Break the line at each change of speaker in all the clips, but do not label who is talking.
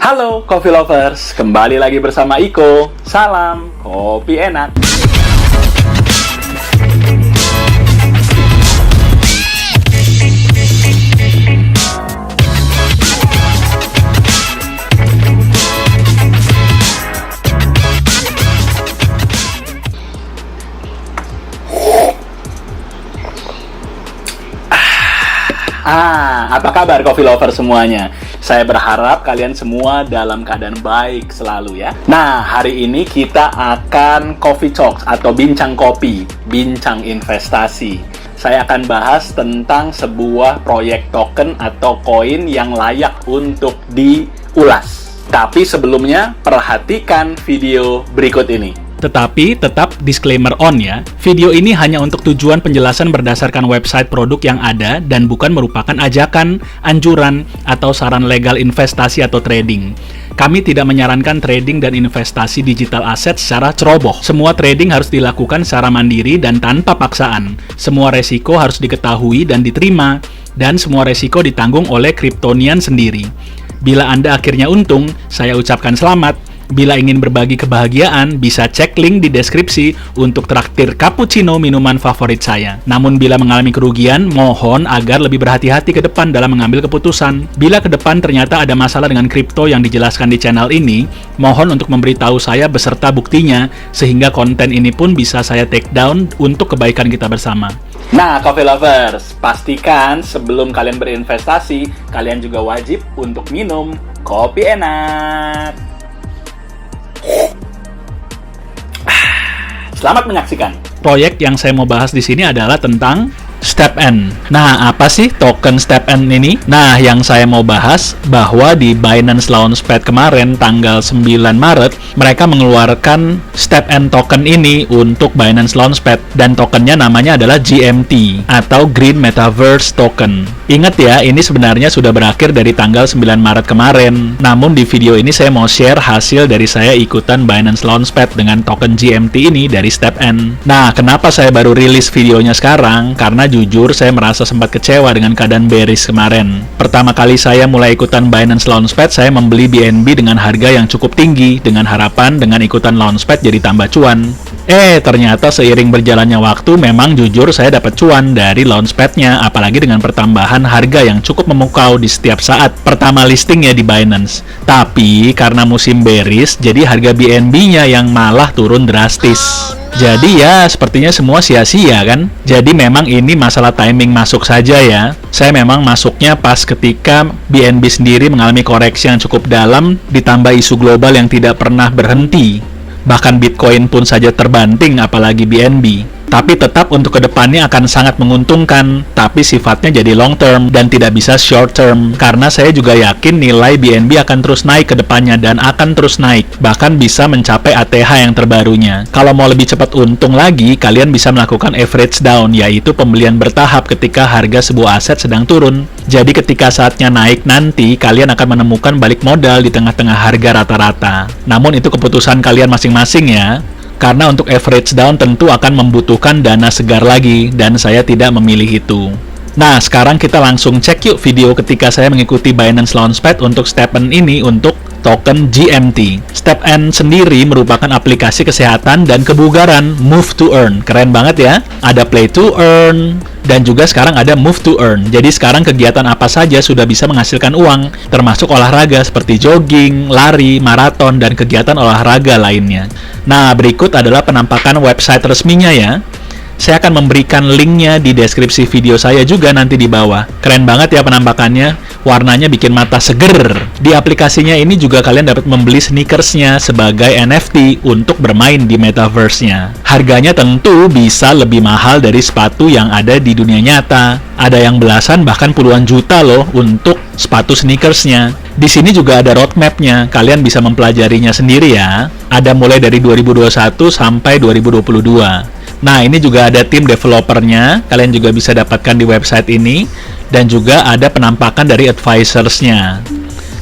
Halo Coffee Lovers, kembali lagi bersama Iko. Salam kopi enak. Apa kabar Coffee Lover semuanya? Saya berharap kalian semua dalam keadaan baik selalu ya. Nah, hari ini kita akan Coffee Talks atau bincang kopi, bincang investasi. Saya akan bahas tentang sebuah proyek token atau koin yang layak untuk diulas. Tapi sebelumnya, perhatikan video berikut ini. Tetapi tetap disclaimer on ya, video ini hanya untuk tujuan penjelasan berdasarkan website produk yang ada dan bukan merupakan ajakan, anjuran, atau saran legal investasi atau trading. Kami tidak menyarankan trading dan investasi digital aset secara ceroboh. Semua trading harus dilakukan secara mandiri dan tanpa paksaan. Semua resiko harus diketahui dan diterima, dan semua resiko ditanggung oleh Kryptonian sendiri. Bila Anda akhirnya untung, saya ucapkan selamat. Bila ingin berbagi kebahagiaan, bisa cek link di deskripsi untuk traktir cappuccino minuman favorit saya. Namun bila mengalami kerugian, mohon agar lebih berhati-hati ke depan dalam mengambil keputusan. Bila ke depan ternyata ada masalah dengan kripto yang dijelaskan di channel ini, mohon untuk memberitahu saya beserta buktinya, sehingga konten ini pun bisa saya take down untuk kebaikan kita bersama. Nah, Coffee Lovers, pastikan sebelum kalian berinvestasi, kalian juga wajib untuk minum kopi enak. Selamat menyaksikan. Proyek yang saya mau bahas di sini adalah tentang STEPN. Nah, apa sih token STEPN ini? Nah, yang saya mau bahas bahwa di Binance Launchpad kemarin tanggal 9 Maret, mereka mengeluarkan STEPN token ini untuk Binance Launchpad dan tokennya namanya adalah GMT atau Green Metaverse Token. Ingat ya, ini sebenarnya sudah berakhir dari tanggal 9 Maret kemarin. Namun di video ini saya mau share hasil dari saya ikutan Binance Launchpad dengan token GMT ini dari STEPN. Nah, kenapa saya baru rilis videonya sekarang? Karena jujur saya merasa sempat kecewa dengan keadaan bearish kemarin. Pertama kali saya mulai ikutan Binance Launchpad, saya membeli BNB dengan harga yang cukup tinggi dengan harapan dengan ikutan Launchpad jadi tambah cuan. Ternyata seiring berjalannya waktu memang jujur saya dapat cuan dari Launchpad-nya, apalagi dengan pertambahan harga yang cukup memukau di setiap saat pertama listing ya di Binance. Tapi karena musim bearish, jadi harga BNB-nya yang malah turun drastis. Jadi ya, sepertinya semua sia-sia kan? Jadi memang ini masalah timing masuk saja ya. Saya memang masuknya pas ketika BNB sendiri mengalami koreksi yang cukup dalam, ditambah isu global yang tidak pernah berhenti. Bahkan Bitcoin pun saja terbanting, apalagi BNB. Tapi tetap untuk kedepannya akan sangat menguntungkan, tapi sifatnya jadi long term dan tidak bisa short term. Karena saya juga yakin nilai BNB akan terus naik ke depannya dan akan terus naik, bahkan bisa mencapai ATH yang terbarunya. Kalau mau lebih cepat untung lagi, kalian bisa melakukan average down, yaitu pembelian bertahap ketika harga sebuah aset sedang turun. Jadi ketika saatnya naik nanti, kalian akan menemukan balik modal di tengah-tengah harga rata-rata. Namun itu keputusan kalian masing-masing ya. Karena untuk average down tentu akan membutuhkan dana segar lagi, dan saya tidak memilih itu. Nah, sekarang kita langsung cek yuk video ketika saya mengikuti Binance Launchpad untuk STEPN ini untuk token GMT. STEPN sendiri merupakan aplikasi kesehatan dan kebugaran Move to Earn. Keren banget ya. Ada Play to Earn, dan juga sekarang ada Move to Earn. Jadi sekarang kegiatan apa saja sudah bisa menghasilkan uang, termasuk olahraga seperti jogging, lari, maraton, dan kegiatan olahraga lainnya. Nah, berikut adalah penampakan website resminya ya. Saya akan memberikan linknya di deskripsi video saya juga nanti di bawah. Keren banget ya penampakannya. Warnanya bikin mata seger. Di aplikasinya ini juga kalian dapat membeli sneakersnya sebagai NFT untuk bermain di metaverse-nya. Harganya tentu bisa lebih mahal dari sepatu yang ada di dunia nyata. Ada yang belasan bahkan puluhan juta loh untuk sepatu sneakersnya. Di sini juga ada roadmap-nya. Kalian bisa mempelajarinya sendiri ya. Ada mulai dari 2021 sampai 2022. Nah, ini juga ada tim developernya, kalian juga bisa dapatkan di website ini, dan juga ada penampakan dari advisors-nya.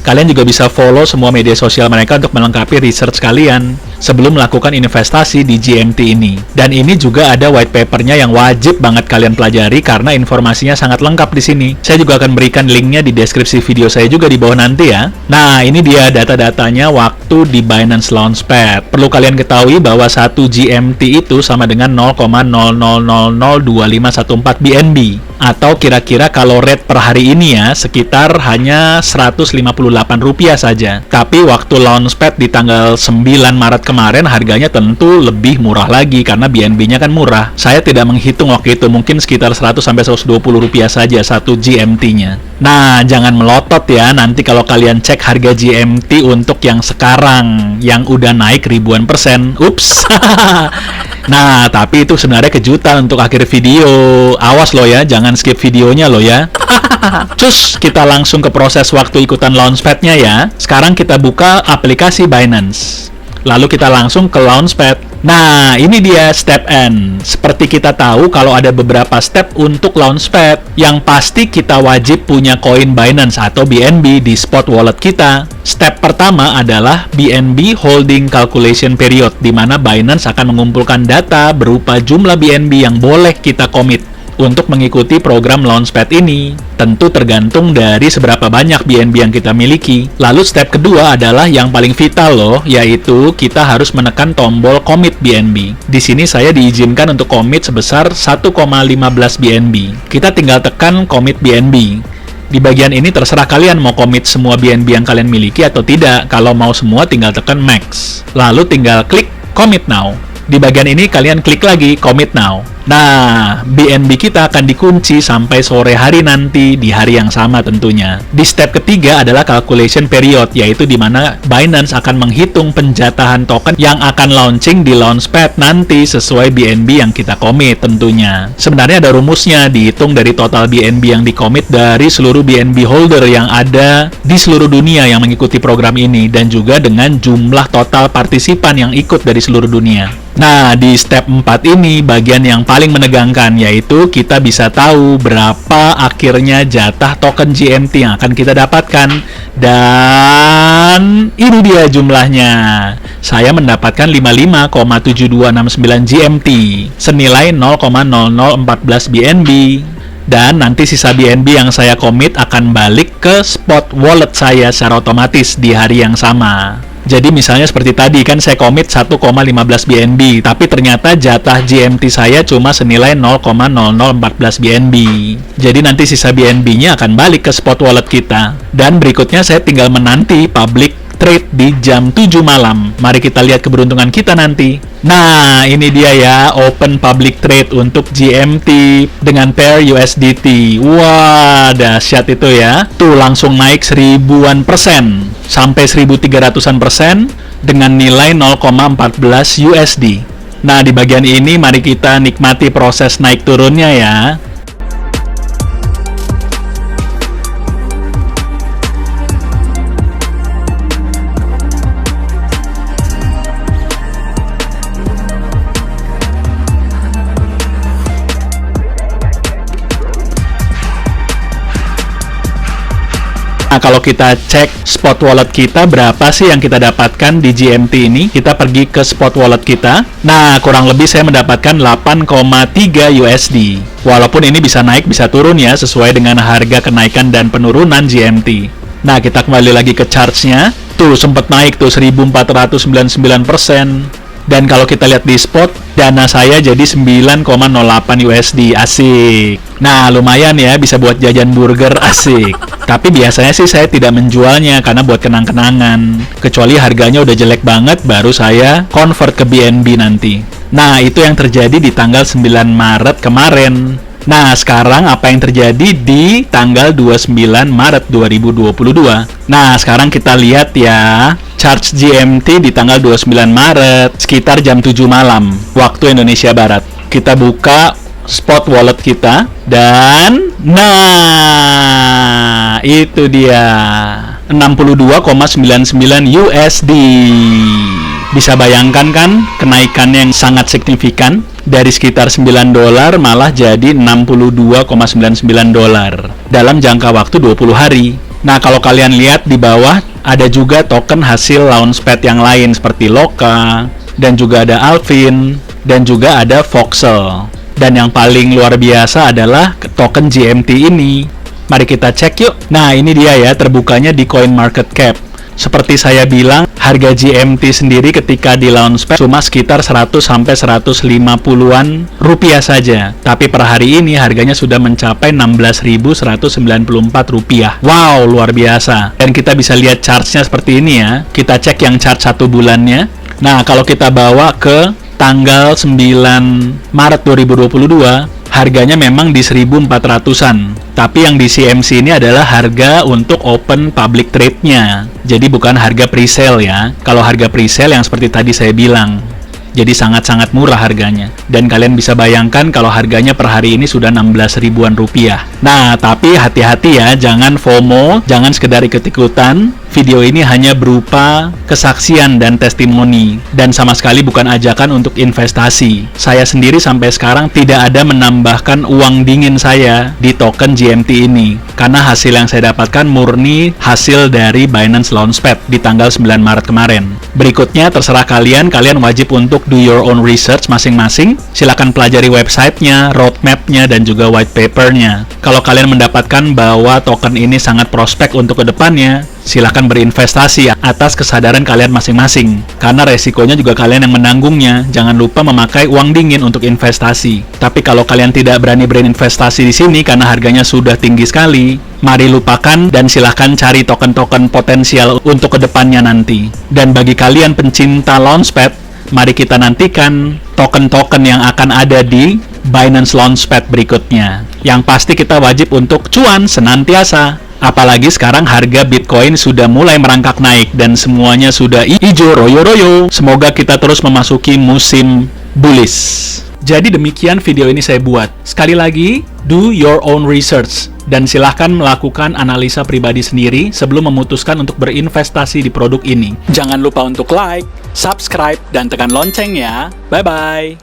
Kalian juga bisa follow semua media sosial mereka untuk melengkapi research kalian. sebelum melakukan investasi di GMT ini. Dan ini juga ada white papernya yang wajib banget kalian pelajari karena informasinya sangat lengkap di sini. Saya juga akan berikan linknya di deskripsi video saya juga di bawah nanti ya. Nah, ini dia data-datanya waktu di Binance Launchpad. Perlu kalian ketahui bahwa 1 GMT itu sama dengan 0,00002514 BNB. Atau kira-kira kalau rate per hari ini ya, sekitar hanya Rp158 saja. Tapi waktu Launchpad di tanggal 9 Maret kemarin, harganya tentu lebih murah lagi karena BNB-nya kan murah. Saya tidak menghitung waktu itu, mungkin sekitar Rp100-120 saja 1 GMT-nya. Nah, jangan melotot ya, nanti kalau kalian cek harga GMT untuk yang sekarang, yang udah naik ribuan persen. Ups. Nah, tapi itu sebenarnya kejutan untuk akhir video. Awas lo ya, jangan skip videonya lo ya. Cus, kita langsung ke proses waktu ikutan Launchpad-nya ya. Sekarang kita buka aplikasi Binance. Lalu kita langsung ke Launchpad. Nah, ini dia step N. Seperti kita tahu kalau ada beberapa step untuk Launchpad. Yang pasti kita wajib punya koin Binance atau BNB di spot wallet kita. Step pertama adalah BNB Holding Calculation Period, di mana Binance akan mengumpulkan data berupa jumlah BNB yang boleh kita commit untuk mengikuti program Launchpad ini. Tentu tergantung dari seberapa banyak BNB yang kita miliki. Lalu step kedua adalah yang paling vital loh, yaitu kita harus menekan tombol commit BNB. Di sini saya diizinkan untuk commit sebesar 1,15 BNB. Kita tinggal tekan commit BNB. Di bagian ini terserah kalian mau commit semua BNB yang kalian miliki atau tidak. Kalau mau semua tinggal tekan max. Lalu tinggal klik commit now. Di bagian ini kalian klik lagi commit now. Nah, BNB kita akan dikunci sampai sore hari nanti di hari yang sama tentunya. Di step ketiga adalah calculation period, yaitu di mana Binance akan menghitung penjatahan token yang akan launching di Launchpad nanti sesuai BNB yang kita commit tentunya. Sebenarnya ada rumusnya, dihitung dari total BNB yang di-commit dari seluruh BNB holder yang ada di seluruh dunia yang mengikuti program ini, dan juga dengan jumlah total partisipan yang ikut dari seluruh dunia. Nah, di step 4 ini bagian yang paling menegangkan, yaitu kita bisa tahu berapa akhirnya jatah token GMT yang akan kita dapatkan. Dan ini dia jumlahnya. Saya mendapatkan 55,7269 GMT senilai 0,0014 BNB. Dan nanti sisa BNB yang saya commit akan balik ke spot wallet saya secara otomatis di hari yang sama. Jadi misalnya seperti tadi kan saya commit 1,15 BNB, tapi ternyata jatah GMT saya cuma senilai 0,0014 BNB. Jadi nanti sisa BNB-nya akan balik ke spot wallet kita. Dan berikutnya saya tinggal menanti public trade di jam 7 malam. Mari kita lihat keberuntungan kita nanti. Nah, ini dia ya, open public trade untuk GMT dengan pair USDT. Wah, dahsyat itu ya. Tuh langsung naik 1000-an persen sampai 1300-an persen dengan nilai 0,14 USD. Nah, di bagian ini mari kita nikmati proses naik turunnya ya. Nah, kalau kita cek spot wallet kita, berapa sih yang kita dapatkan di GMT ini? Kita pergi ke spot wallet kita. Nah, kurang lebih saya mendapatkan 8,3 USD. Walaupun ini bisa naik, bisa turun ya, sesuai dengan harga kenaikan dan penurunan GMT. Nah, kita kembali lagi ke charts-nya. Tuh, sempat naik tuh 1499%. Dan kalau kita lihat di spot, dana saya jadi 9,08 USD. Asik. Nah, lumayan ya, bisa buat jajan burger. Asik. Tapi biasanya sih saya tidak menjualnya karena buat kenang-kenangan. Kecuali harganya udah jelek banget, baru saya convert ke BNB nanti. Nah, itu yang terjadi di tanggal 9 Maret kemarin. Nah, sekarang apa yang terjadi di tanggal 29 Maret 2022? Nah, sekarang kita lihat ya, charts GMT di tanggal 29 Maret, sekitar jam 7 malam, waktu Indonesia Barat. Kita buka spot wallet kita, dan nah, itu dia, 62,99 USD. Bisa bayangkan kan, kenaikannya yang sangat signifikan. Dari sekitar $9 malah jadi $62,99 dalam jangka waktu 20 hari. Nah, kalau kalian lihat di bawah, ada juga token hasil Launchpad yang lain seperti Loka, dan juga ada Alvin, dan juga ada Voxel. Dan yang paling luar biasa adalah token GMT ini. Mari kita cek yuk. Nah, ini dia ya, terbukanya di CoinMarketCap. Seperti saya bilang, harga GMT sendiri ketika di Launchpad cuma sekitar 100-150-an rupiah saja. Tapi per hari ini harganya sudah mencapai 16.194 rupiah. Wow, luar biasa. Dan kita bisa lihat chartsnya seperti ini ya. Kita cek yang chart 1 bulannya. Nah, kalau kita bawa ke tanggal 9 Maret 2022, harganya memang di 1.400-an. Tapi yang di CMC ini adalah harga untuk open public trade-nya. Jadi bukan harga pre-sale ya. Kalau harga pre-sale yang seperti tadi saya bilang. Jadi sangat-sangat murah harganya. Dan kalian bisa bayangkan kalau harganya per hari ini sudah 16 ribuan rupiah. Nah, tapi hati-hati ya, jangan FOMO, jangan sekedar ikut-ikutan. Video ini hanya berupa kesaksian dan testimoni, dan sama sekali bukan ajakan untuk investasi. Saya sendiri sampai sekarang tidak ada menambahkan uang dingin saya di token GMT ini, karena hasil yang saya dapatkan murni hasil dari Binance Launchpad di tanggal 9 Maret kemarin. Berikutnya terserah kalian wajib untuk do your own research masing-masing. Silakan pelajari websitenya, roadmapnya, dan juga white papernya. Kalau kalian mendapatkan bahwa token ini sangat prospek untuk kedepannya, silahkan berinvestasi atas kesadaran kalian masing-masing. Karena resikonya juga kalian yang menanggungnya. Jangan lupa memakai uang dingin untuk investasi. Tapi kalau kalian tidak berani berinvestasi di sini karena harganya sudah tinggi sekali, mari lupakan dan silahkan cari token-token potensial untuk kedepannya nanti. Dan bagi kalian pencinta Launchpad, mari kita nantikan token-token yang akan ada di Binance Launchpad berikutnya. Yang pasti kita wajib untuk cuan senantiasa. Apalagi sekarang harga Bitcoin sudah mulai merangkak naik dan semuanya sudah hijau royo-royo. Semoga kita terus memasuki musim bullish. Jadi demikian video ini saya buat. Sekali lagi, do your own research. Dan silahkan melakukan analisa pribadi sendiri sebelum memutuskan untuk berinvestasi di produk ini. Jangan lupa untuk like, subscribe, dan tekan lonceng ya. Bye-bye.